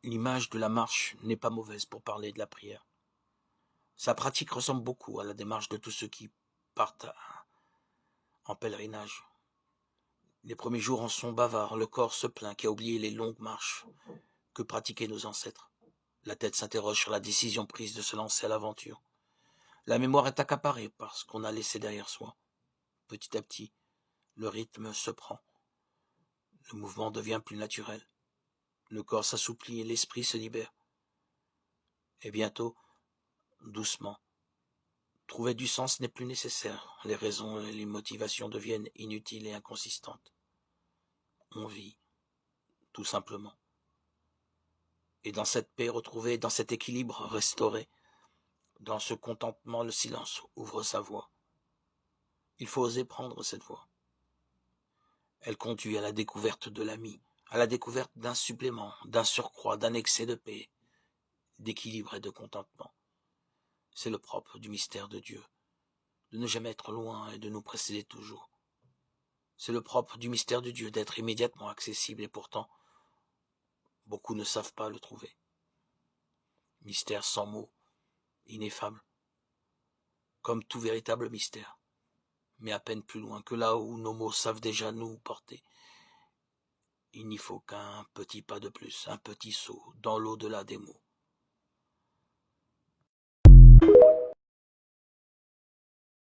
L'image de la marche n'est pas mauvaise pour parler de la prière. Sa pratique ressemble beaucoup à la démarche de tous ceux qui partent en pèlerinage. Les premiers jours en sont bavards, le corps se plaint qui a oublié les longues marches que pratiquaient nos ancêtres. La tête s'interroge sur la décision prise de se lancer à l'aventure. La mémoire est accaparée par ce qu'on a laissé derrière soi. Petit à petit, le rythme se prend. Le mouvement devient plus naturel. Le corps s'assouplit et l'esprit se libère. Et bientôt, doucement, trouver du sens n'est plus nécessaire. Les raisons et les motivations deviennent inutiles et inconsistantes. On vit, tout simplement. Et dans cette paix retrouvée, dans cet équilibre restauré, dans ce contentement, le silence ouvre sa voie. Il faut oser prendre cette voie. Elle conduit à la découverte de l'ami, à la découverte d'un supplément, d'un surcroît, d'un excès de paix, d'équilibre et de contentement. C'est le propre du mystère de Dieu, de ne jamais être loin et de nous précéder toujours. C'est le propre du mystère de Dieu d'être immédiatement accessible et pourtant, beaucoup ne savent pas le trouver. Mystère sans mots, ineffable, comme tout véritable mystère, mais à peine plus loin que là où nos mots savent déjà nous porter. Il n'y faut qu'un petit pas de plus, un petit saut dans l'au-delà des mots.